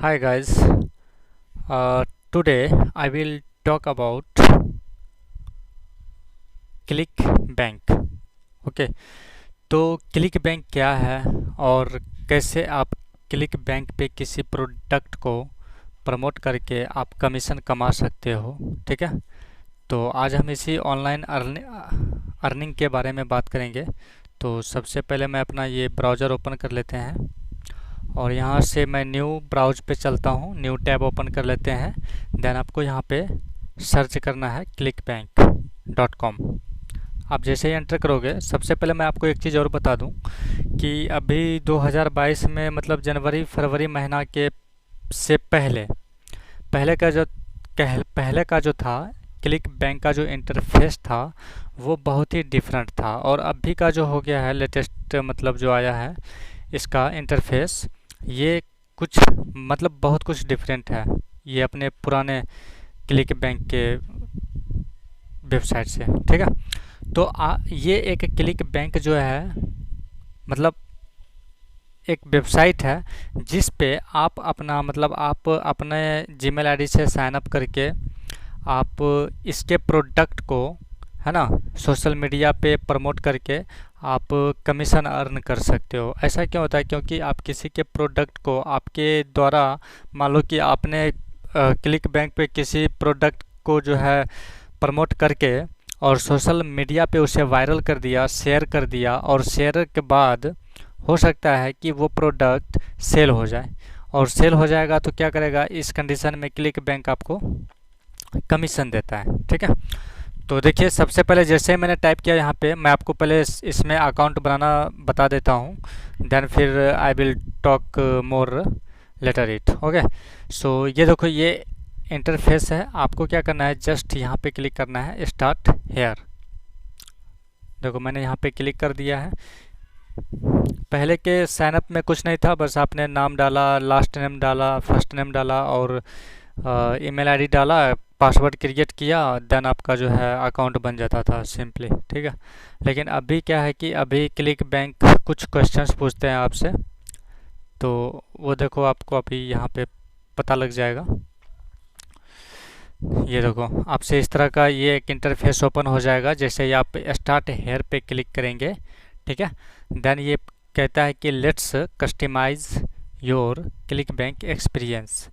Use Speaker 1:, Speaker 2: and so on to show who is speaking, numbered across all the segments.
Speaker 1: Hi guys, today I will talk about click bank. Okay, तो click bank क्या है और कैसे आप क्लिक बैंक पे किसी प्रोडक्ट को प्रमोट करके आप कमीशन कमा सकते हो। ठीक है, तो आज हम इसी ऑनलाइन अर्निंग के बारे में बात करेंगे। तो सबसे पहले मैं अपना ये ब्राउज़र ओपन कर लेते हैं और यहाँ से मैं न्यू ब्राउज पे चलता हूँ। न्यू टैब ओपन कर लेते हैं। देन आपको यहाँ पे सर्च करना है clickbank.com। आप जैसे ही एंटर करोगे, सबसे पहले मैं आपको एक चीज़ और बता दूं कि अभी 2022 में मतलब जनवरी फरवरी महीना के से पहले पहले का जो पहले का जो था क्लिक बैंक का जो इंटरफेस था वो बहुत ही डिफरेंट था, और अभी का जो हो गया है लेटेस्ट मतलब जो आया है इसका इंटरफेस, ये कुछ मतलब बहुत कुछ डिफरेंट है ये अपने पुराने क्लिक बैंक के वेबसाइट से। ठीक है, तो ये एक क्लिक बैंक जो है मतलब एक वेबसाइट है जिस पे आप अपना मतलब आप अपने जीमेल आईडी से साइन अप करके आप इसके प्रोडक्ट को है ना सोशल मीडिया पे प्रमोट करके आप कमीशन अर्न कर सकते हो। ऐसा क्यों होता है? क्योंकि आप किसी के प्रोडक्ट को आपके द्वारा, मान लो कि आपने क्लिक बैंक पे किसी प्रोडक्ट को जो है प्रमोट करके और सोशल मीडिया पे उसे वायरल कर दिया, शेयर कर दिया, और शेयर के बाद हो सकता है कि वो प्रोडक्ट सेल हो जाए, और सेल हो जाएगा तो क्या करेगा, इस कंडीशन में क्लिक बैंक आपको कमीशन देता है। ठीक है, तो देखिए सबसे पहले जैसे मैंने टाइप किया यहाँ पे, मैं आपको पहले इसमें अकाउंट बनाना बता देता हूँ, देन फिर I will talk more later it. Okay, so ये देखो ये इंटरफेस है। आपको क्या करना है, जस्ट यहाँ पे क्लिक करना है स्टार्ट हेयर। देखो मैंने यहाँ पे क्लिक कर दिया है। पहले के साइन अप में कुछ नहीं था, बस आपने नाम डाला, लास्ट नेम डाला, फर्स्ट नेम डाला और ईमेल आईडी डाला, पासवर्ड क्रिएट किया, देन आपका जो है अकाउंट बन जाता था सिंपली। ठीक है, लेकिन अभी क्या है कि अभी क्लिक बैंक कुछ क्वेश्चंस पूछते हैं आपसे, तो वो देखो आपको अभी यहाँ पे पता लग जाएगा। ये देखो आपसे इस तरह का ये एक इंटरफेस ओपन हो जाएगा जैसे ही आप स्टार्ट हेयर पे क्लिक करेंगे। ठीक है, देन ये कहता है कि let's customise your ClickBank experience,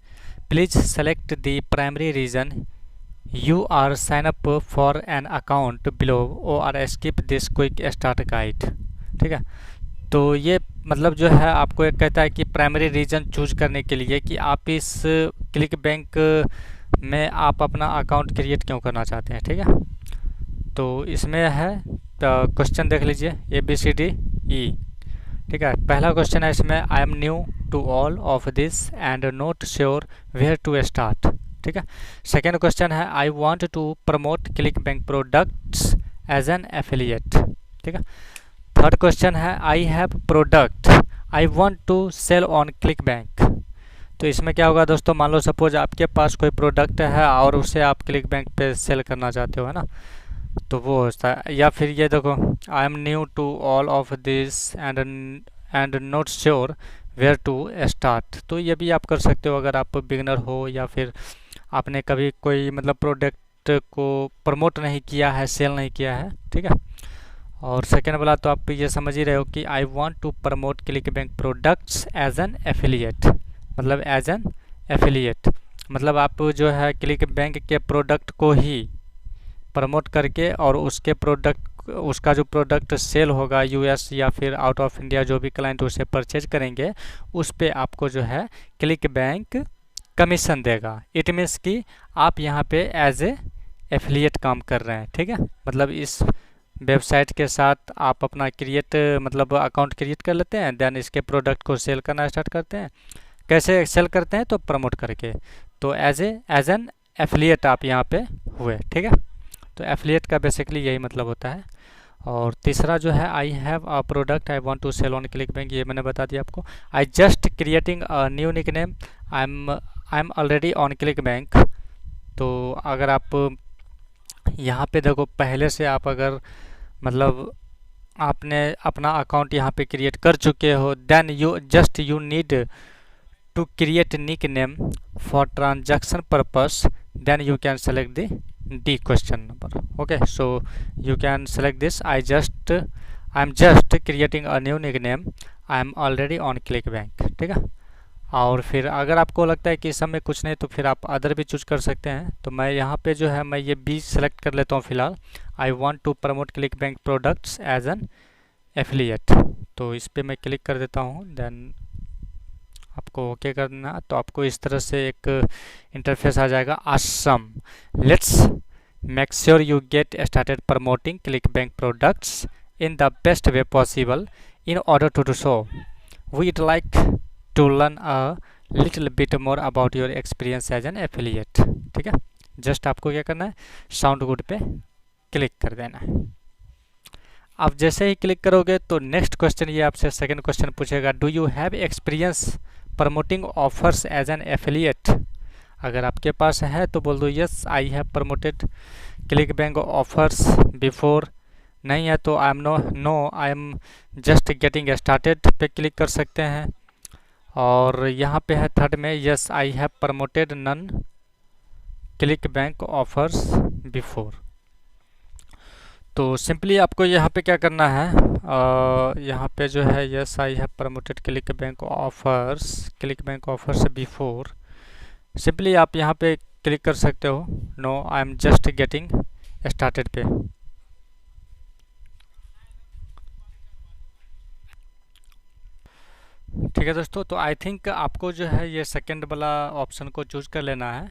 Speaker 1: please select the primary reason you are sign up for an account below और skip this quick start guide. ठीक है, तो ये मतलब जो है आपको एक कहता है कि प्राइमरी रीजन चूज करने के लिए कि आप इस क्लिक बैंक में आप अपना अकाउंट क्रिएट क्यों करना चाहते हैं। ठीक है, तो इसमें है क्वेश्चन देख लीजिए ABCDE। ठीक है, पहला क्वेश्चन है इसमें, I am new to all of this and not sure where to start. ठीक है, सेकेंड क्वेश्चन है, I want to promote ClickBank products as an affiliate. ठीक है, थर्ड क्वेश्चन है, I have product I want to sell on ClickBank. तो इसमें क्या होगा दोस्तों, मान लो सपोज आपके पास कोई प्रोडक्ट है और उसे आप क्लिक बैंक पे सेल करना चाहते हो, है ना, तो वो होता है। या फिर ये देखो, I am new to all of this and not sure where to start. तो ये भी आप कर सकते हो अगर आप बिगनर हो या फिर आपने कभी कोई मतलब प्रोडक्ट को प्रमोट नहीं किया है, सेल नहीं किया है। ठीक है, और सेकेंड वाला तो आप ये समझ ही रहे हो कि I want to promote ClickBank products as an affiliate, मतलब एज एन एफिलिएट मतलब आप जो है क्लिक बैंक के प्रोडक्ट को ही प्रमोट करके और उसके प्रोडक्ट उसका जो प्रोडक्ट सेल होगा US या फिर आउट ऑफ इंडिया, जो भी क्लाइंट उसे परचेज करेंगे उस पे आपको जो है क्लिक बैंक कमीशन देगा। इट मीन्स कि आप यहाँ पे एज ए एफिलिएट काम कर रहे हैं। ठीक है, मतलब इस वेबसाइट के साथ आप अपना मतलब अकाउंट क्रिएट कर लेते हैं, देन इसके प्रोडक्ट को सेल करना स्टार्ट करते हैं। कैसे सेल करते हैं? तो प्रमोट करके, तो एज एन एफिलिएट आप यहाँ पे हुए। ठीक है, तो एफिलिएट का बेसिकली यही मतलब होता है। और तीसरा जो है, I have a product I want to sell on ClickBank, ये मैंने बता दिया आपको। I just creating a new nickname, I am already on ClickBank. तो अगर आप यहाँ पे देखो, पहले से आप अगर मतलब आपने अपना अकाउंट यहाँ पे क्रिएट कर चुके हो, then you need to create nickname for transaction purpose, then you can select the D question number. Okay, so you can select this. I'm just creating a new nickname. I am already on ClickBank. ठीक है। और फिर अगर आपको लगता है कि इस समय कुछ नहीं तो फिर आप अदर भी चूज कर सकते हैं। तो मैं यहाँ पे जो है मैं ये बी सेलेक्ट कर लेता हूँ फिलहाल। I want to promote ClickBank products as an affiliate. तो इस पे मैं क्लिक कर देता हूँ। देन आपको ओके करना, तो आपको इस तरह से एक इंटरफेस आ जाएगा। Awesome, let's make sure you get started promoting ClickBank products in the best way possible. In order to do so, we'd like to learn a little bit more about your experience as an affiliate. ठीक है, just आपको क्या करना है, sound good पे click कर देना है। अब जैसे ही क्लिक करोगे तो नेक्स्ट क्वेश्चन ये आपसे सेकंड क्वेश्चन पूछेगा, do you have experience promoting offers as an affiliate. अगर आपके पास है तो बोल दो yes I have promoted ClickBank offers before. नहीं है तो I am just getting started पे क्लिक कर सकते हैं। और यहाँ पे है थर्ड में, yes I have promoted none ClickBank offers before. तो सिंपली आपको यहाँ पे क्या करना है, यहाँ पे जो है yes I have promoted ClickBank offers before, simply आप यहाँ पे क्लिक कर सकते हो। No I am just getting started पे। ठीक है दोस्तों, तो आई थिंक आपको जो है ये सेकंड वाला ऑप्शन को चूज कर लेना है।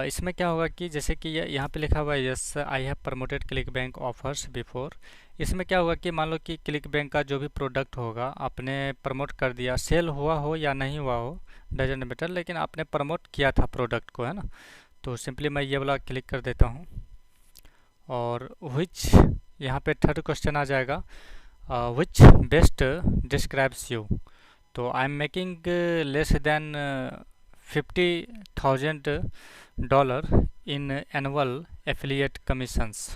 Speaker 1: इसमें क्या होगा कि जैसे कि यहाँ पे लिखा हुआ है yes I have promoted ClickBank offers before. इसमें क्या होगा कि मान लो कि ClickBank का जो भी प्रोडक्ट होगा आपने प्रमोट कर दिया, सेल हुआ हो या नहीं हुआ हो डजेंट मैटर, लेकिन आपने प्रमोट किया था प्रोडक्ट को, है ना। तो सिंपली मैं ये वाला क्लिक कर देता हूँ। और विच, यहाँ पे थर्ड क्वेश्चन आ जाएगा, विच बेस्ट डिस्क्राइब्स यू। तो I am making less than $50,000 in annual affiliate commissions.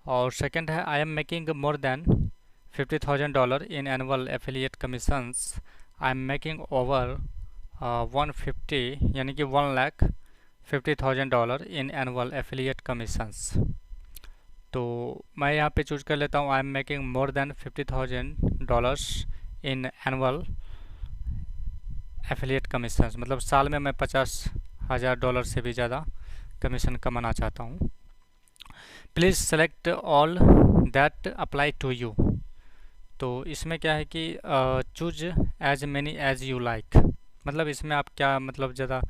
Speaker 1: और सेकंड है I am making more than $50,000 in annual affiliate commissions. I am making over 150 यानी कि $1,50,000 इन एनुअल एफिलिएट कमीशंस। तो मैं यहाँ पे चूज कर लेता हूँ आई am making more than $50,000 in annual affiliate commissions, मतलब साल में मैं $50,000 से भी ज़्यादा कमीशन कमाना चाहता हूँ। Please select all that apply to you. तो इसमें क्या है कि choose as many as you like, मतलब इसमें आप क्या मतलब ज़्यादा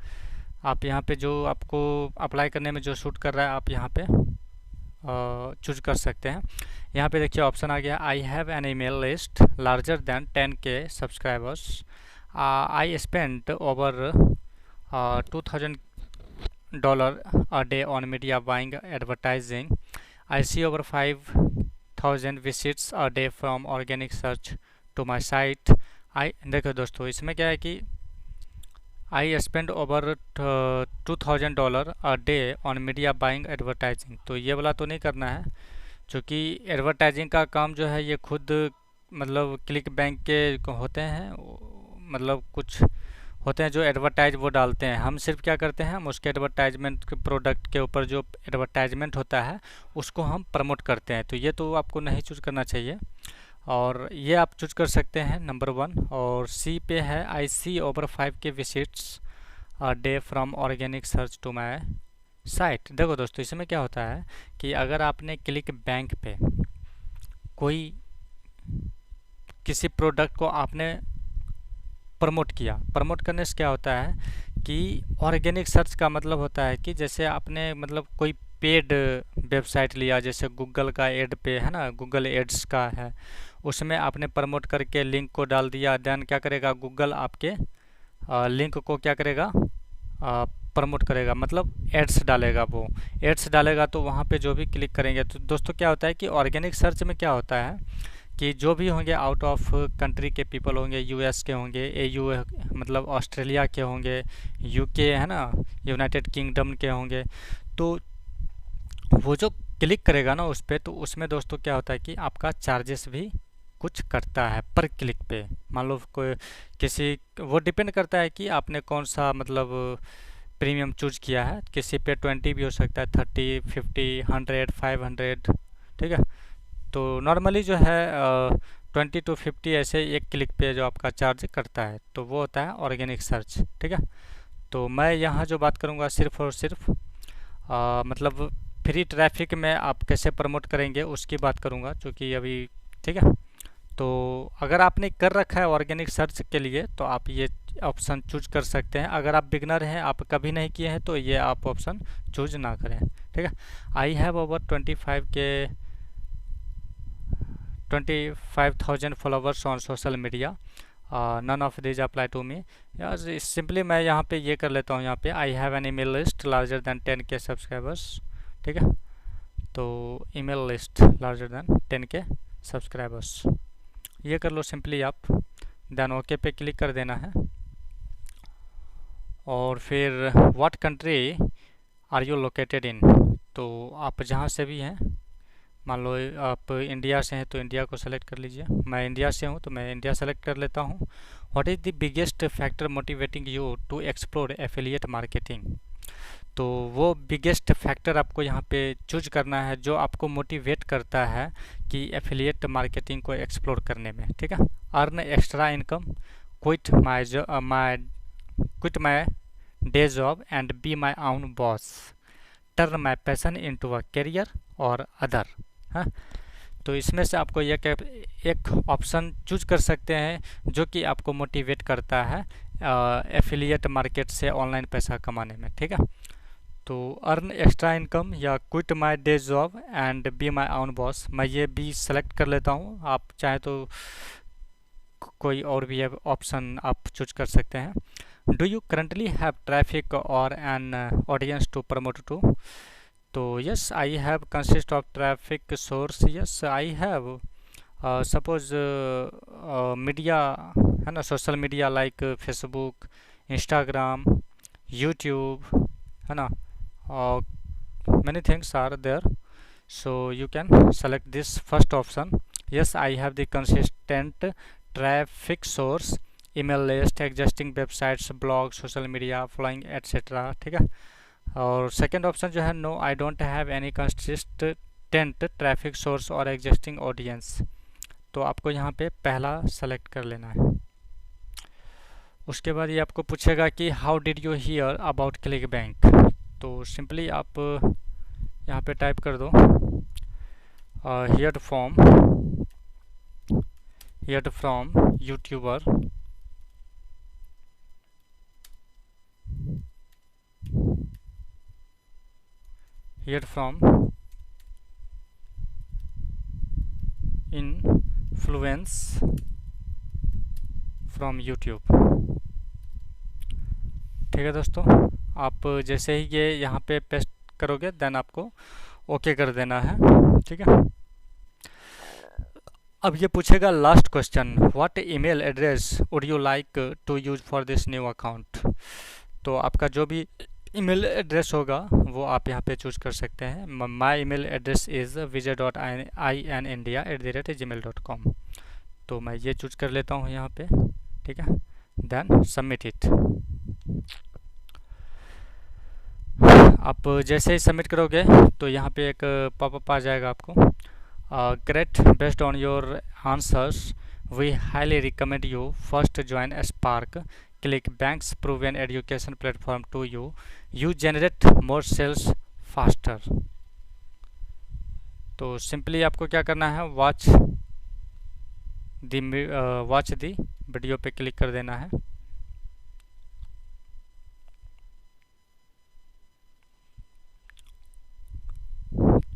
Speaker 1: आप यहाँ पे जो आपको अप्लाई करने में जो सूट कर रहा है आप यहाँ पे चूज कर सकते हैं। यहाँ पे देखिए ऑप्शन आ गया, आई have an email list larger than 10K subscribers. I spent over $2,000 a day on media buying advertising. I see over 5,000 visits a day from organic search to my site. देखो दोस्तों इसमें क्या है कि I spend over $2,000 a day on media buying advertising। तो ये वाला तो नहीं करना है, क्योंकि एडवर्टाइजिंग का काम जो है ये खुद मतलब ClickBank के होते हैं, मतलब कुछ होते हैं जो एडवर्टाइज वो डालते हैं। हम सिर्फ क्या करते हैं, हम उसके एडवर्टाइजमेंट के प्रोडक्ट के ऊपर जो एडवर्टाइजमेंट होता है उसको हम प्रमोट करते हैं। तो ये तो आपको नहीं चूज करना चाहिए, और ये आप चूज कर सकते हैं नंबर 1। और सी पे है, I see over 5K visits a day from organic search to my site. देखो दोस्तों इसमें क्या होता है कि अगर आपने ClickBank पे कोई किसी प्रोडक्ट को आपने प्रमोट किया, प्रमोट करने से क्या होता है कि ऑर्गेनिक सर्च का मतलब होता है कि जैसे आपने मतलब कोई पेड वेबसाइट लिया, जैसे गूगल का एड पे है ना, गूगल एड्स का है, उसमें आपने प्रमोट करके लिंक को डाल दिया, देन क्या करेगा गूगल आपके लिंक को क्या करेगा प्रमोट करेगा, मतलब एड्स डालेगा। वो एड्स डालेगा तो वहाँ पे जो भी क्लिक करेंगे, तो दोस्तों क्या होता है कि ऑर्गेनिक सर्च में क्या होता है कि जो भी होंगे आउट ऑफ कंट्री के पीपल होंगे, यूएस के होंगे, एयू मतलब ऑस्ट्रेलिया के होंगे, यूके है ना, यूनाइटेड किंगडम के होंगे, तो वो जो क्लिक करेगा ना उस पर, तो उसमें दोस्तों क्या होता है कि आपका चार्जेस भी कुछ करता है पर क्लिक पे। मान लो कोई किसी, वो डिपेंड करता है कि आपने कौन सा मतलब प्रीमियम चूज किया है। किसी पे 20 भी हो सकता है, 30, 50, 100, 500, ठीक है। तो नॉर्मली जो है 20 to 50 ऐसे एक क्लिक पे जो आपका चार्ज करता है, तो वो होता है ऑर्गेनिक सर्च, ठीक है। तो मैं यहाँ जो बात करूँगा सिर्फ और सिर्फ मतलब फ्री ट्रैफिक में आप कैसे प्रमोट करेंगे उसकी बात करूँगा, क्योंकि अभी, ठीक है। तो अगर आपने कर रखा है ऑर्गेनिक सर्च के लिए तो आप ये ऑप्शन चूज कर सकते हैं। अगर आप बिगनर हैं, आप कभी नहीं किए हैं, तो ये आप ऑप्शन चूज ना करें, ठीक है। I have over 25,000 followers on social media, none of this apply to me. यार सिंपली मैं यहाँ पे ये कर लेता हूँ, यहाँ पे I have an email list larger than 10K subscribers, ठीक है। तो email list larger than 10K subscribers, ये कर लो सिंपली आप। देन ओके पे क्लिक कर देना है। और फिर what country are you located in, तो आप जहाँ से भी हैं, मान लो आप इंडिया से हैं तो इंडिया को सेलेक्ट कर लीजिए। मैं इंडिया से हूँ तो मैं इंडिया सेलेक्ट कर लेता हूँ। What is the biggest factor motivating you to explore affiliate marketing, तो वो बिगेस्ट फैक्टर आपको यहाँ पे चूज करना है जो आपको मोटिवेट करता है कि एफिलिएट मार्केटिंग को एक्सप्लोर करने में, ठीक है। Earn extra income, quit my day job and be my own boss, turn my passion into a career और अदर। हाँ, तो इसमें से आपको एक ऑप्शन चूज कर सकते हैं जो कि आपको मोटिवेट करता है एफिलिएट मार्केट से ऑनलाइन पैसा कमाने में, ठीक है। तो अर्न एक्स्ट्रा इनकम या quit my day job and be my own boss, मैं ये भी सेलेक्ट कर लेता हूँ। आप चाहे तो कोई और भी ऑप्शन आप चूज कर सकते हैं। Do you currently have traffic और an audience to promote to, तो yes I have consist of traffic source, yes I have suppose media है ना, social media like Facebook, Instagram, YouTube, है ना, many things are there. So you can select this first option. Yes, I have the consistent traffic source, email list, existing websites, blog, social media, following etc, ठीक है। और second option जो है, no I don't have any consistent traffic source और existing audience, तो आपको यहाँ पे पहला सेलेक्ट कर लेना है। उसके बाद ये आपको पूछेगा कि how did you here about click bank, तो सिंपली आप यहाँ पे टाइप कर दो here from YouTuber, here from influence from YouTube, ठीक है दोस्तों। आप जैसे ही ये यहाँ पे पेस्ट करोगे देन आपको ओके कर देना है, ठीक है। अब ये पूछेगा last question, what email address would you like to use for this new account, तो आपका जो भी ईमेल एड्रेस होगा वो आप यहाँ पे चूज कर सकते हैं। My email address is vijay.india@gmail.com, तो मैं ये चूज कर लेता हूँ यहाँ पे, ठीक है। Then submit it. आप जैसे ही सबमिट करोगे तो यहाँ पे एक पॉपअप आ जाएगा आपको, great, based on your answers we highly recommend you first join Spark ClickBank's proven education platform to you generate more sales faster. तो सिंपली आपको क्या करना है, वॉच द वीडियो पे क्लिक कर देना है।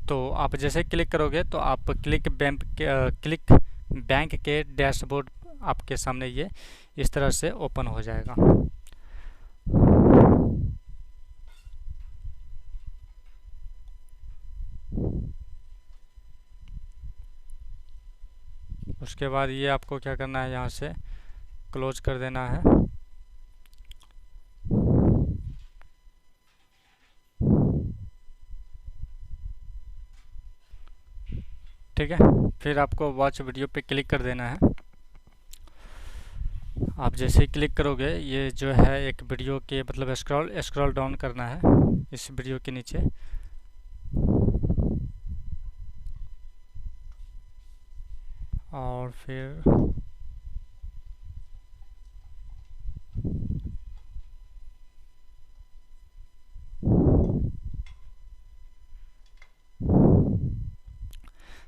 Speaker 1: तो आप जैसे क्लिक करोगे तो आप क्लिक बैंक के डैशबोर्ड आपके सामने ये इस तरह से ओपन हो जाएगा। उसके बाद ये आपको क्या करना है, यहाँ से क्लोज कर देना है। ठीक है। फिर आपको वॉच वीडियो पे क्लिक कर देना है। आप जैसे ही क्लिक करोगे ये जो है एक वीडियो के मतलब स्क्रॉल डाउन करना है इस वीडियो के नीचे। और फिर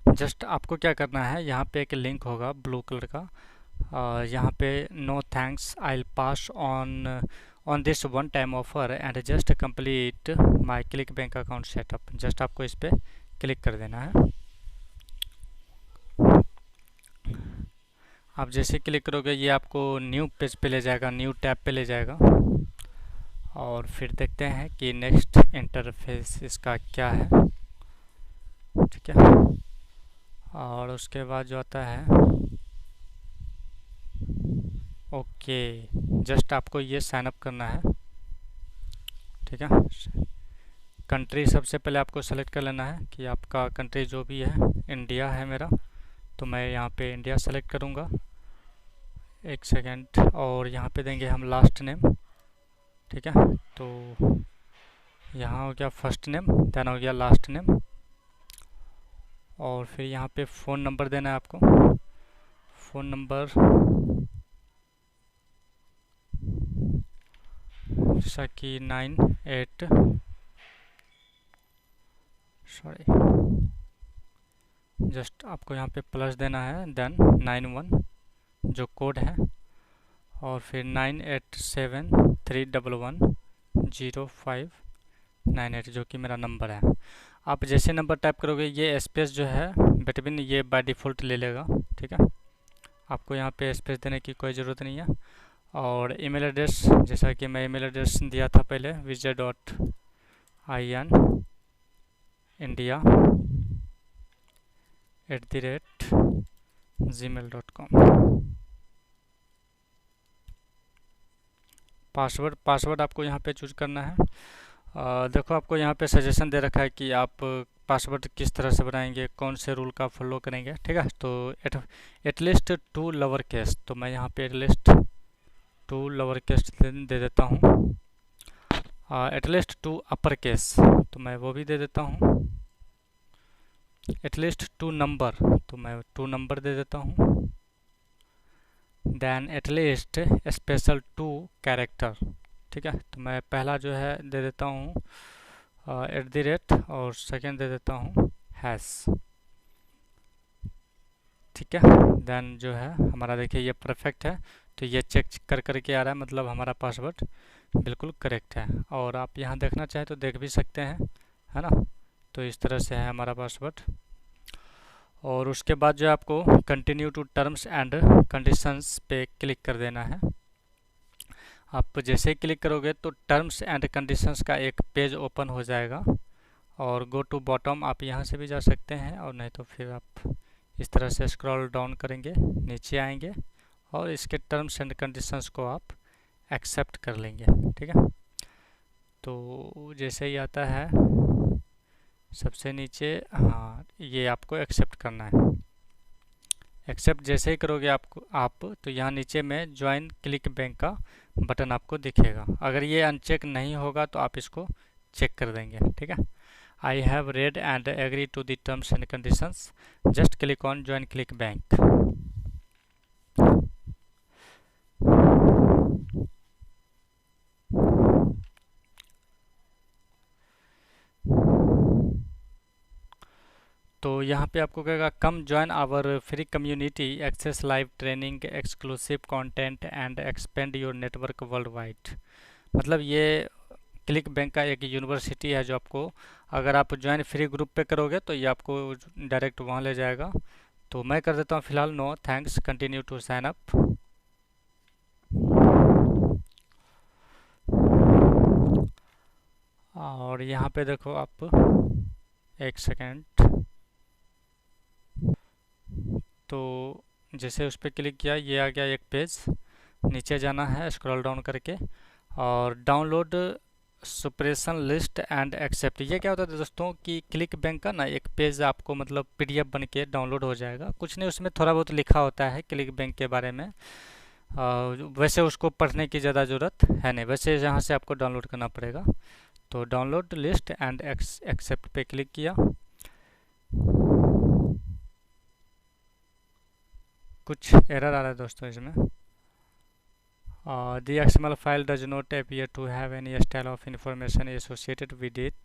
Speaker 1: जस्ट आपको क्या करना है, यहाँ पे एक लिंक होगा ब्लू कलर का, यहाँ पे no thanks I pass on this one time offer and just complete my ClickBank account setup. Just आपको इस पर क्लिक कर देना है। आप जैसे क्लिक करोगे ये आपको न्यू पेज पे ले जाएगा, न्यू टैब पे ले जाएगा। और फिर देखते हैं कि नेक्स्ट इंटरफेस इसका क्या है। ठीक है। और उसके बाद जो आता है ओके, जस्ट आपको ये साइन अप करना है। ठीक है। कंट्री सबसे पहले आपको सेलेक्ट कर लेना है कि आपका कंट्री जो भी है। इंडिया है मेरा, तो मैं यहाँ पे इंडिया सेलेक्ट करूँगा। एक सेकेंड। और यहाँ पे देंगे हम लास्ट नेम। ठीक है। तो यहाँ हो गया फर्स्ट नेम, देन हो गया लास्ट नेम। और फिर यहाँ पे फ़ोन नंबर देना है आपको। फ़ोन नंबर जैसा कि 98 जस्ट आपको यहाँ पे प्लस देना है, देन 91 जो कोड है, और फिर 9873110598 जो कि मेरा नंबर है। आप जैसे नंबर टाइप करोगे ये स्पेस जो है बिटवीन ये बाय डिफ़ॉल्ट ले लेगा। ठीक है। आपको यहाँ पे स्पेस देने की कोई ज़रूरत नहीं है। और ईमेल एड्रेस जैसा कि मैं ईमेल एड्रेस दिया था पहले vijay.in@gmail.com। पासवर्ड आपको यहाँ पे चूज करना है। देखो आपको यहाँ पे सजेशन दे रखा है कि आप पासवर्ड किस तरह से बनाएंगे, कौन से रूल का फॉलो करेंगे। ठीक है। तो एटलीस्ट 2 लोअर केस, तो मैं यहाँ पे एटलीस्ट 2 लोअर केस दे देता हूँ। एटलीस्ट 2 अपर केस, तो मैं वो भी दे देता हूँ। एटलीस्ट 2 नंबर, तो मैं 2 नंबर दे देता हूँ। Then at least special 2 character. ठीक है। तो मैं पहला जो है दे देता हूँ @ और सेकेंड दे देता हूँ हैश। ठीक है। देन जो है हमारा देखिए ये परफेक्ट है, तो ये चेक करके आ रहा है, मतलब हमारा पासवर्ड बिल्कुल करेक्ट है। और आप यहाँ देखना चाहें तो देख भी सकते हैं, है ना। तो इस तरह से है हमारा पासवर्ड। और उसके बाद जो आपको continue to terms and conditions पे क्लिक कर देना है। आप जैसे ही क्लिक करोगे तो टर्म्स एंड कंडीशंस का एक पेज ओपन हो जाएगा। और गो टू बॉटम आप यहाँ से भी जा सकते हैं, और नहीं तो फिर आप इस तरह से स्क्रॉल डाउन करेंगे, नीचे आएंगे और इसके टर्म्स एंड कंडीशंस को आप एक्सेप्ट कर लेंगे। ठीक है। तो जैसे ही आता है सबसे नीचे, हाँ ये आपको एक्सेप्ट करना है। एक्सेप्ट जैसे ही करोगे आप तो यहाँ नीचे में ज्वाइन क्लिक बैंक का बटन आपको दिखेगा। अगर ये अनचेक नहीं होगा तो आप इसको चेक कर देंगे। ठीक है। I have read and agree to the terms and conditions, just click on join ClickBank. तो यहाँ पे आपको कहेगा come join our free community, access live training, exclusive content and expand your network worldwide. मतलब ये click bank का एक university है जो आपको, अगर आप ज्वाइन फ्री ग्रुप पे करोगे तो ये आपको डायरेक्ट वहाँ ले जाएगा। तो मैं कर देता हूँ फिलहाल no thanks, continue to sign up. और यहाँ पे देखो आप, एक सेकेंड। तो जैसे उस पर क्लिक किया ये आ गया एक पेज, नीचे जाना है स्क्रॉल डाउन करके, और डाउनलोड सुप्रेशन लिस्ट एंड एक्सेप्ट, ये क्या होता है दोस्तों कि क्लिक बैंक का ना एक पेज आपको मतलब पीडीएफ बन के डाउनलोड हो जाएगा। कुछ नहीं, उसमें थोड़ा बहुत लिखा होता है क्लिक बैंक के बारे में। वैसे उसको पढ़ने की ज़्यादा ज़रूरत है नहीं, वैसे यहाँ से आपको डाउनलोड करना पड़ेगा। तो डाउनलोड लिस्ट एंड एक्सेप्ट पे क्लिक किया। कुछ एरर आ रहा है दोस्तों इसमें। The XML file does not appear to have any style of information associated with it.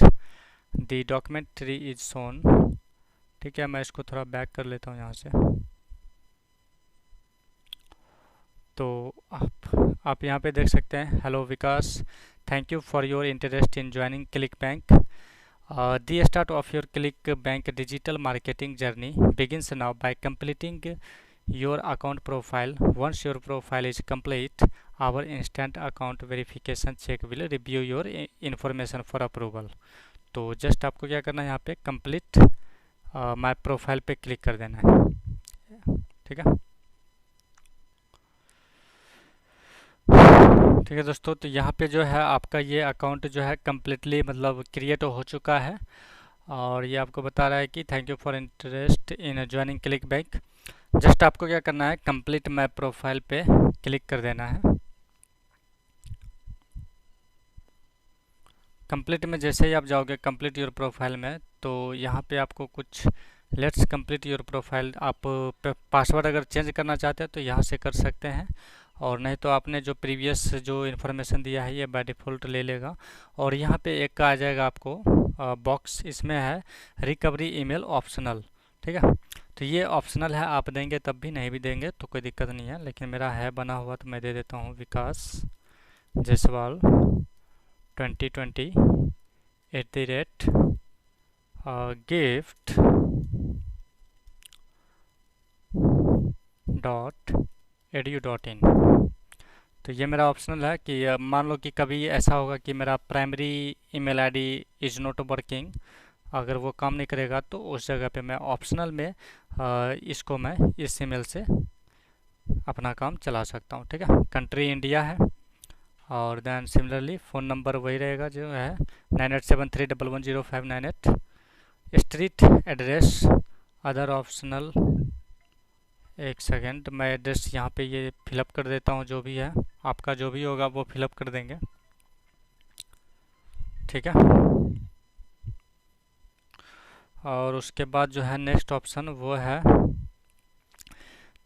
Speaker 1: The document tree is shown. ठीक है, मैं इसको थोड़ा बैक कर लेता हूँ यहाँ से। तो आप यहाँ पे देख सकते हैं, hello Vikas, thank you for your interest in joining click bank. The start of your Click Bank digital marketing journey begins now by completing your account profile. Once your profile is complete, our instant account verification check will review your information for approval. तो just आपको क्या करना है, यहाँ पे complete my profile पे click कर देना है। ठीक है, ठीक है दोस्तों। तो यहाँ पे जो है आपका ये अकाउंट जो है कम्प्लीटली मतलब क्रिएट हो चुका है, और ये आपको बता रहा है कि thank you for interest in joining click bank. Just आपको क्या करना है, कंप्लीट माय प्रोफाइल पे क्लिक कर देना है। कंप्लीट में जैसे ही आप जाओगे कंप्लीट योर प्रोफाइल में, तो यहाँ पे आपको कुछ लेट्स कंप्लीट योर प्रोफाइल, आप पासवर्ड अगर चेंज करना चाहते हैं तो यहाँ से कर सकते हैं, और नहीं तो आपने जो प्रीवियस जो इन्फॉर्मेशन दिया है ये बाय डिफ़ॉल्ट ले लेगा। और यहाँ पे एक का आ जाएगा आपको बॉक्स, इसमें है रिकवरी ईमेल ऑप्शनल। ठीक है, तो ये ऑप्शनल है, आप देंगे तब भी, नहीं भी देंगे तो कोई दिक्कत नहीं है, लेकिन मेरा है बना हुआ तो मैं दे देता हूँ विकास जायसवाल 2020 gift.edu.in। तो ये मेरा ऑप्शनल है कि मान लो कि कभी ऐसा होगा कि मेरा primary email ID is not working, अगर वो काम नहीं करेगा तो उस जगह पे मैं ऑप्शनल में इसको मैं इस ईमेल से अपना काम चला सकता हूँ। ठीक है, कंट्री इंडिया है, और देन सिमिलरली फ़ोन नंबर वही रहेगा जो है 9873110598। स्ट्रीट एड्रेस अदर ऑप्शनल, एक सेकेंड मैं एड्रेस यहाँ पे ये फिलअप कर देता हूँ, जो भी है आपका जो भी होगा वो फिलअप कर देंगे। ठीक है, और उसके बाद जो है नेक्स्ट ऑप्शन वो है,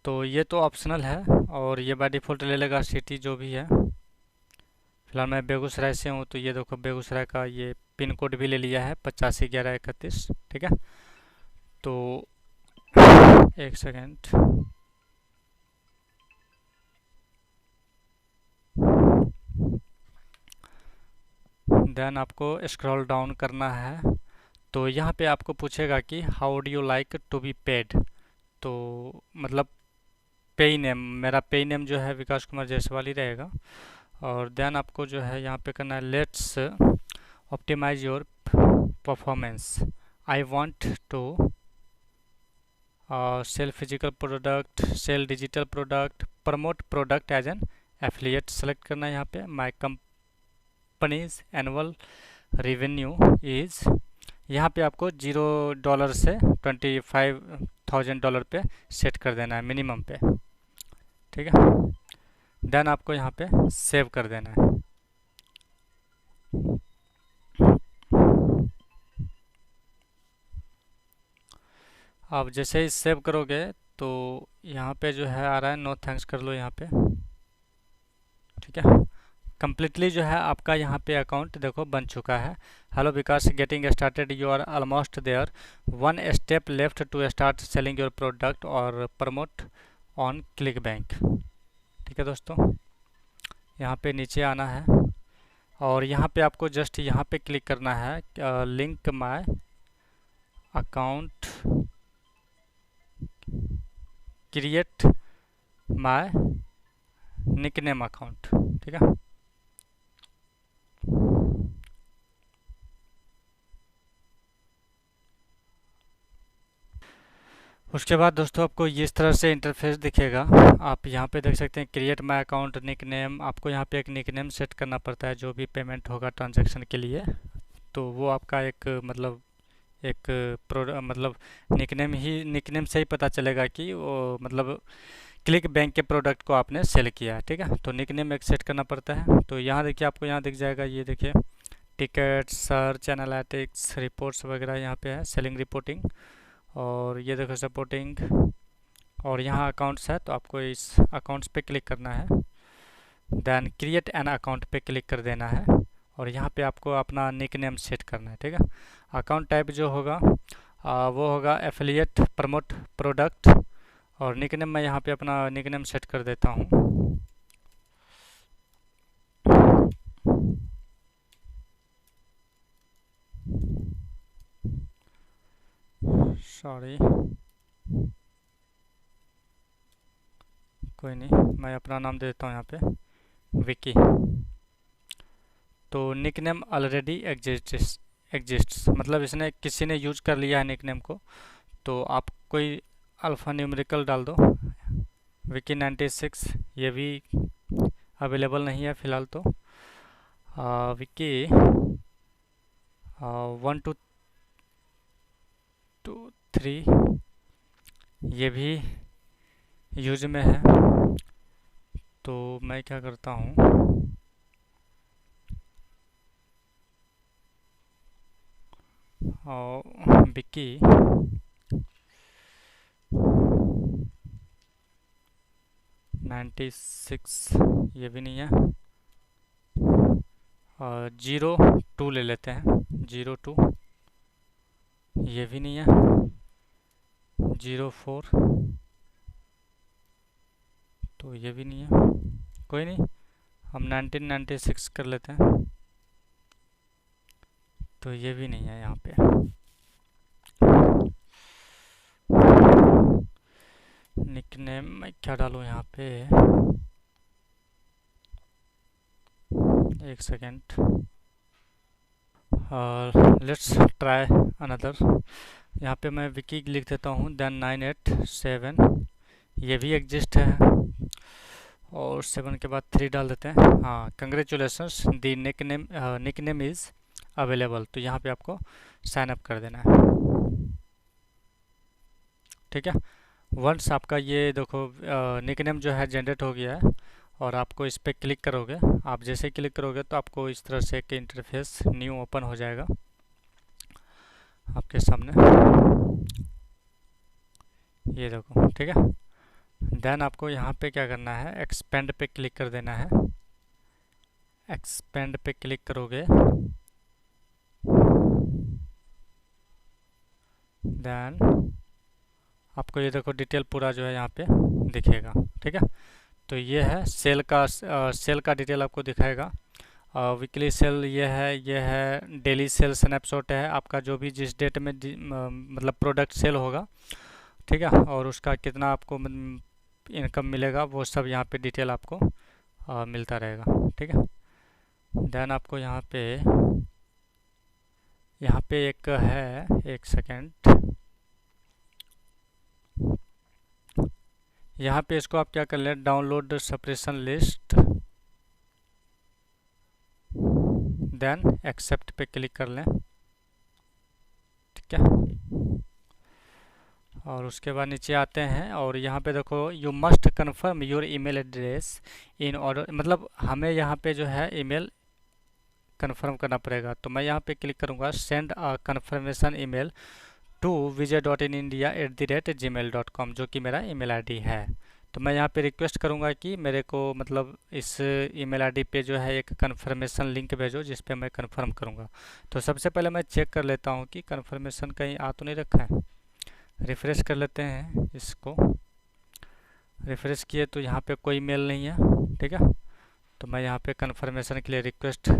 Speaker 1: तो ये तो ऑप्शनल है, और ये बाय डिफ़ॉल्ट ले लेगा सिटी जो भी है। फिलहाल मैं बेगूसराय से हूँ, तो ये देखो बेगूसराय का ये पिन कोड भी ले लिया है 851131। ठीक है, तो एक सेकेंड, देन आपको स्क्रॉल डाउन करना है। तो यहाँ पे आपको पूछेगा कि how do you like to be paid, तो मतलब पे नेम, मेरा पे नेम जो है विकास कुमार जायसवाल ही रहेगा। और देन आपको जो है यहाँ पे करना है let's optimise your performance, I want to sell physical product, sell digital product, promote product as an affiliate select करना है। यहाँ पे my company's annual revenue is, यहाँ पे आपको $0 से $25,000 पे सेट कर देना है मिनिमम पे। ठीक है, देन आपको यहाँ पे सेव कर देना है। आप जैसे ही सेव करोगे तो यहाँ पे जो है आ रहा है नो थैंक्स, कर लो यहाँ पे। ठीक है, कम्प्लीटली जो है आपका यहाँ पे अकाउंट देखो बन चुका है। Hello Vikas, getting started, you are almost there, one step left to start selling your product और प्रमोट ऑन क्लिक बैंक। ठीक है दोस्तों, यहाँ पे नीचे आना है, और यहाँ पे आपको जस्ट यहाँ पे क्लिक करना है link my account, create my nickname account. ठीक है, उसके बाद दोस्तों आपको इस तरह से इंटरफेस दिखेगा। आप यहाँ पे देख सकते हैं create my account nickname. आपको यहाँ पे एक निक नेम सेट करना पड़ता है जो भी पेमेंट होगा ट्रांजैक्शन के लिए। तो वो आपका एक मतलब एक मतलब निकनेम से ही पता चलेगा कि वो मतलब क्लिक बैंक के प्रोडक्ट को आपने सेल किया है। ठीक है, तो निकनेम एक सेट करना पड़ता है। तो यहाँ देखिए, आपको यहाँ दिख जाएगा, ये देखिए टिकट, सर्च, एनालिटिक्स, रिपोर्ट्स वगैरह यहाँ पे है, सेलिंग रिपोर्टिंग, और ये देखो सपोर्टिंग, और यहाँ अकाउंट्स है। तो आपको इस अकाउंट्स पे क्लिक करना है, देन क्रिएट एन अकाउंट पे क्लिक कर देना है, और यहाँ पे आपको अपना निकनेम सेट करना है। ठीक है, अकाउंट टाइप जो होगा वो होगा एफिलिएट प्रमोट प्रोडक्ट, और निकनेम मैं यहाँ पे अपना निकनेम सेट कर देता हूँ। सॉरी, कोई नहीं, मैं अपना नाम दे देता हूँ यहाँ पे विकी। तो निकनेम ऑलरेडी एग्जिस्ट्स मतलब इसने किसी ने यूज कर लिया है निकनेम को। तो आप कोई अल्फ़ा न्यूमेरिकल डाल दो, विकी 96। ये भी अवेलेबल नहीं है फ़िलहाल। तो विकी 1 2 2 3 ये भी यूज में है। तो मैं क्या करता हूँ, विकी 96 ये भी नहीं है, और 02 ले लेते हैं, 02 ये भी नहीं है, 04 तो ये भी नहीं है। कोई नहीं, हम 1996 कर लेते हैं। तो ये भी नहीं है यहाँ पे। निकनेम मैं क्या डालूँ यहाँ पे, एक सेकेंड, लेट्स ट्राई अनदर। यहाँ पे मैं विकी लिख देता हूँ, देन 987 ये भी एग्जिस्ट है, और 7 के बाद 3 डाल देते हैं। हाँ, congratulations the nickname is available. तो यहाँ पे आपको साइन अप कर देना है। ठीक है, वंस आपका ये देखो निकनेम जो है जनरेट हो गया है, और आपको इस पर क्लिक करोगे, आप जैसे क्लिक करोगे तो आपको इस तरह से एक इंटरफेस न्यू ओपन हो जाएगा आपके सामने, ये देखो। ठीक है, देन आपको यहाँ पे क्या करना है, एक्सपेंड पे क्लिक कर देना है। एक्सपेंड पे क्लिक करोगे, देन आपको ये देखो डिटेल पूरा जो है यहाँ पे दिखेगा। ठीक है, तो ये है सेल का डिटेल आपको दिखाएगा। वीकली सेल ये है डेली सेल स्नैपशॉट है आपका, जो भी जिस डेट में मतलब प्रोडक्ट सेल होगा। ठीक है, और उसका कितना आपको इनकम मिलेगा वो सब यहाँ पे डिटेल आपको मिलता रहेगा। ठीक है, देन आपको यहाँ पे एक है, एक सेकेंड, यहाँ पे इसको आप क्या कर लें, download suppression list, then accept पे क्लिक कर लें। ठीक है, और उसके बाद नीचे आते हैं, और यहाँ पे देखो you must confirm your email address in order, मतलब हमें यहाँ पे जो है ईमेल कन्फर्म करना पड़ेगा। तो मैं यहाँ पे क्लिक करूँगा, send a confirmation email to vijay.inindia@gmail.com, जो कि मेरा ईमेल आईडी है। तो मैं यहाँ पे रिक्वेस्ट करूँगा कि मेरे को मतलब इस ईमेल आईडी पे जो है एक कन्फर्मेशन लिंक भेजो, जिस पे मैं कन्फर्म करूँगा। तो सबसे पहले मैं चेक कर लेता हूँ कि कन्फर्मेशन कहीं आ तो नहीं रखा है। रिफ़्रेश कर लेते हैं इसको, रिफ़्रेश किए तो यहाँ पे कोई मेल नहीं है। ठीक है, तो मैं यहाँ पे कन्फर्मेशन के लिए रिक्वेस्ट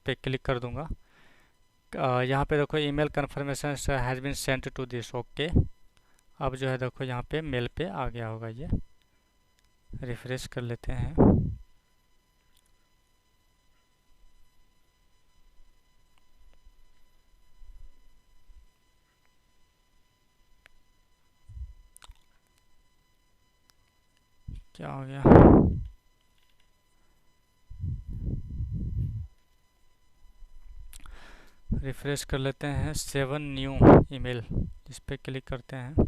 Speaker 1: पे क्लिक कर दूँगा। यहाँ पे देखो email confirmation has been sent to this, okay. अब जो है देखो यहाँ पे मेल पे आ गया होगा, ये रिफ़्रेश कर लेते हैं। क्या हो गया? रिफ्रेश कर लेते हैं। 7 न्यू ईमेल, इस पर क्लिक करते हैं।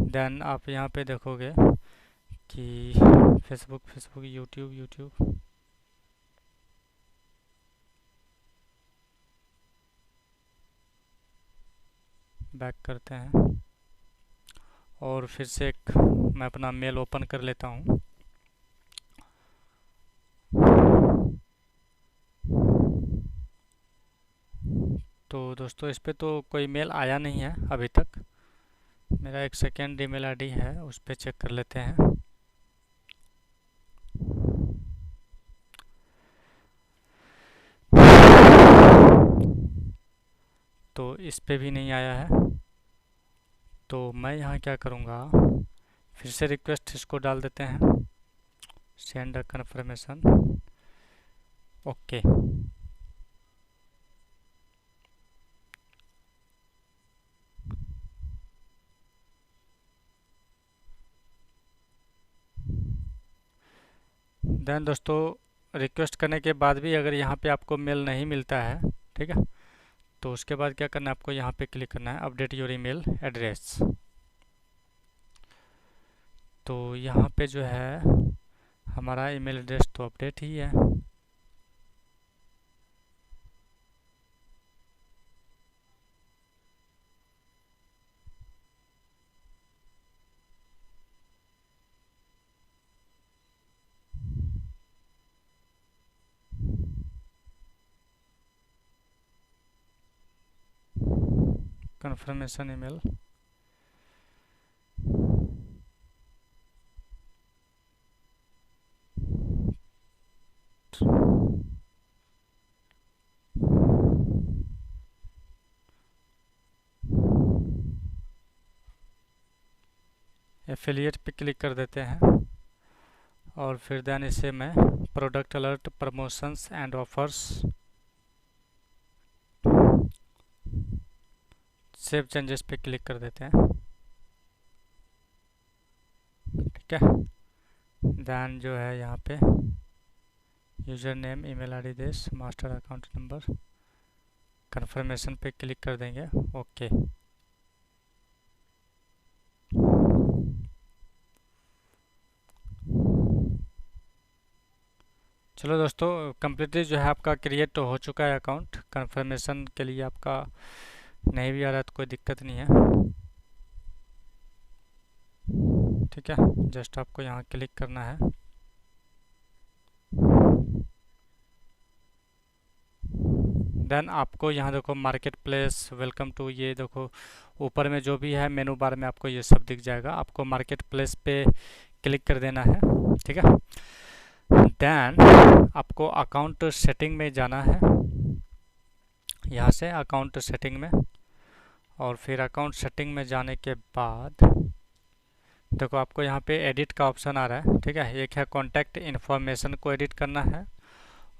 Speaker 1: देन आप यहाँ पे देखोगे कि फेसबुक, यूट्यूब, बैक करते हैं और फिर से एक मैं अपना मेल ओपन कर लेता हूँ। तो दोस्तों इस पे तो कोई मेल आया नहीं है अभी तक। मेरा एक सेकेंड ईमेल आईडी है, उस पर चेक कर लेते हैं। तो इस पे भी नहीं आया है। तो मैं यहाँ क्या करूँगा, फिर से रिक्वेस्ट इसको डाल देते हैं, send a confirmation. Okay. Then दोस्तों रिक्वेस्ट करने के बाद भी अगर यहाँ पे आपको मेल नहीं मिलता है, ठीक है, तो उसके बाद क्या करना है, आपको यहाँ पे क्लिक करना है अपडेट योर ईमेल एड्रेस। तो यहाँ पे जो है हमारा ईमेल एड्रेस तो अपडेट ही है। कन्फर्मेशन ईमेल, एफिलिएट पे क्लिक कर देते हैं और फिर देन इसे मैं product alert promotions and offers, save changes पे क्लिक कर देते हैं। ठीक है, देन जो है यहाँ पे यूज़र नेम, ईमेल आईडी देश, मास्टर अकाउंट नंबर, कन्फर्मेशन पे क्लिक कर देंगे। ओके। चलो दोस्तों, कम्प्लीटली जो है आपका क्रिएट तो हो चुका है अकाउंट। कन्फर्मेशन के लिए आपका नहीं भी आ रहा तो कोई दिक्कत नहीं है। ठीक है, जस्ट आपको यहाँ क्लिक करना है। देन आपको यहाँ देखो मार्केट प्लेस, वेलकम टू, ये देखो ऊपर में जो भी है मेनू बार में आपको ये सब दिख जाएगा। आपको मार्केट प्लेस पे क्लिक कर देना है। ठीक है, देन आपको अकाउंट सेटिंग में जाना है, यहाँ से अकाउंट सेटिंग में, और फिर अकाउंट सेटिंग में जाने के बाद देखो आपको यहाँ पे एडिट का ऑप्शन आ रहा है। ठीक है, एक है कॉन्टैक्ट इन्फॉर्मेशन को एडिट करना है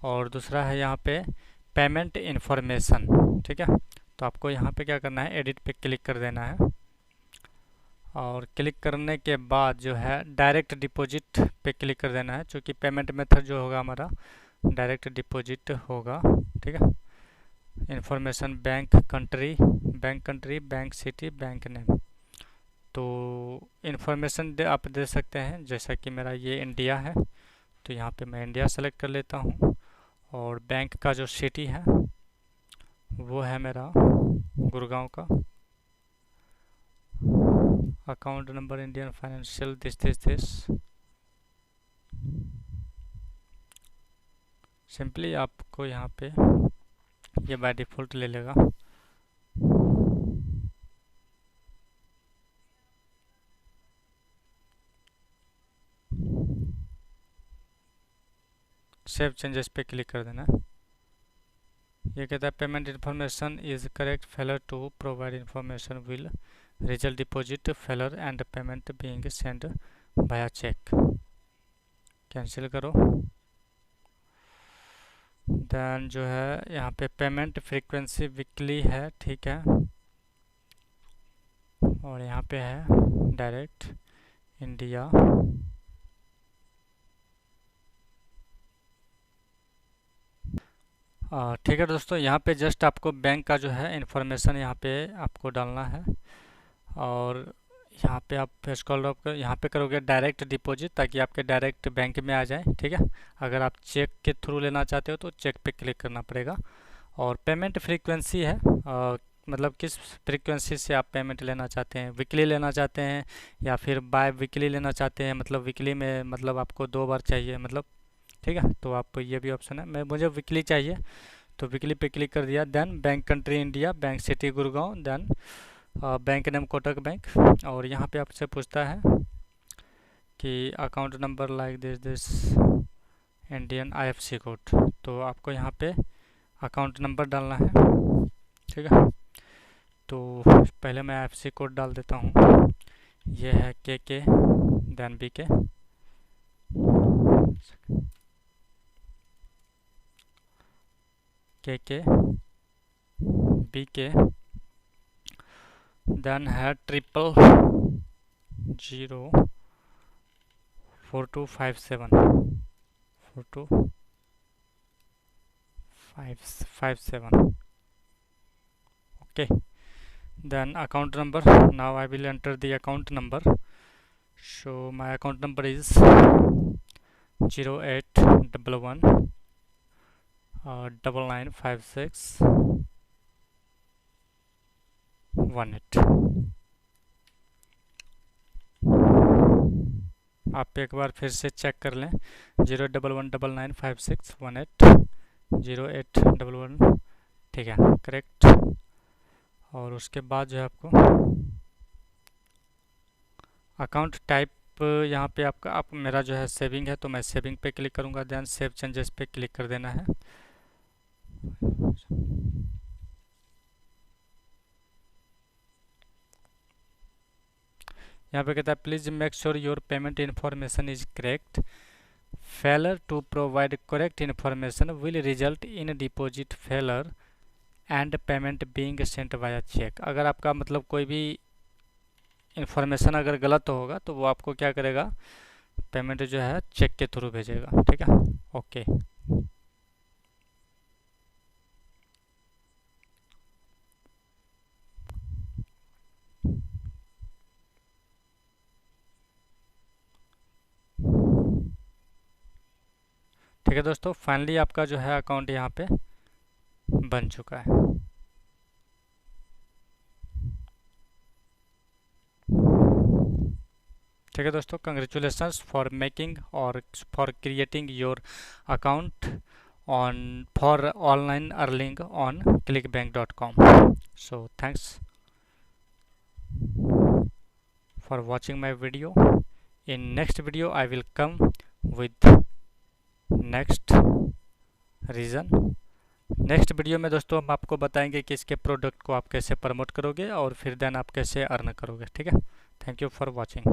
Speaker 1: और दूसरा है यहाँ पे पेमेंट इन्फॉर्मेशन। ठीक है, तो आपको यहाँ पे क्या करना है, एडिट पे क्लिक कर देना है और क्लिक करने के बाद जो है डायरेक्ट डिपॉजिट पे क्लिक कर देना है, क्योंकि पेमेंट मेथड जो होगा हमारा डायरेक्ट डिपॉजिट होगा। ठीक है, information bank country, bank city, bank name. तो इन्फॉर्मेशन आप दे सकते हैं, जैसा कि मेरा ये इंडिया है तो यहाँ पे मैं इंडिया सेलेक्ट कर लेता हूँ और बैंक का जो सिटी है वो है मेरा गुड़गांव का। Account number Indian financial this simply आपको यहाँ पे ये बाय डिफ़ॉल्ट ले लेगा। सेव चेंजेस पे क्लिक कर देना। ये कहता है payment information is correct, failure to provide information will result deposit failure and payment being send via cheque. Cancel करो। देन जो है यहाँ पे पेमेंट फ्रीक्वेंसी वीकली है। ठीक है, और यहाँ पे है डायरेक्ट इंडिया ठीक है दोस्तों, यहाँ पे जस्ट आपको बैंक का जो है इन्फॉर्मेशन यहाँ पे आपको डालना है। और यहाँ पे आप स्क्रॉल अप कर यहाँ पे करोगे डायरेक्ट डिपॉजिट, ताकि आपके डायरेक्ट बैंक में आ जाए। ठीक है, अगर आप चेक के थ्रू लेना चाहते हो तो चेक पे क्लिक करना पड़ेगा। और पेमेंट फ्रीक्वेंसी है, मतलब किस फ्रीक्वेंसी से आप पेमेंट लेना चाहते हैं, वीकली लेना चाहते हैं या फिर बाय वीकली लेना चाहते हैं। मतलब वीकली में मतलब आपको 2 बार चाहिए मतलब। ठीक है, तो आप ये भी ऑप्शन है। मुझे वीकली चाहिए तो वीकली पे क्लिक कर दिया। Then bank country India, bank city Gurgaon, then bank name Kotak bank. और यहाँ पे आपसे पूछता है कि account number like this this Indian IFSC code, तो आपको यहाँ पे अकाउंट नंबर डालना है। ठीक है, तो पहले मैं आईएफएससी कोड डाल देता हूँ। ये है के देन बी के बी के, देन है 0004257 okay. Then account number, now I will enter the account number. So my account number is 0811 995618। आप एक बार फिर से चेक कर लें, 011995618 0811। ठीक है, करेक्ट। और उसके बाद जो है आपको अकाउंट टाइप यहाँ पे आप मेरा जो है सेविंग है तो मैं सेविंग पे क्लिक करूँगा। देन सेव चेंजेस पे क्लिक कर देना है। यहाँ पे कहता है please make sure your payment information is correct, failure to provide correct information will result in deposit failure and payment being sent via cheque. अगर आपका मतलब कोई भी इन्फॉर्मेशन अगर गलत होगा तो वो आपको क्या करेगा, पेमेंट जो है चेक के थ्रू भेजेगा। ठीक है, ओके। ठीक है दोस्तों, फाइनली आपका जो है अकाउंट यहाँ पे बन चुका है। ठीक है दोस्तों, कंग्रेचुलेशंस फॉर मेकिंग और for creating your account on for online earning on clickbank.com. So thanks for watching my video. In next video I will come with next reason. Next video में दोस्तों हम आपको बताएंगे कि इसके प्रोडक्ट को आप कैसे प्रमोट करोगे और फिर देन आप कैसे अर्न करोगे। ठीक है, थैंक यू फॉर वॉचिंग।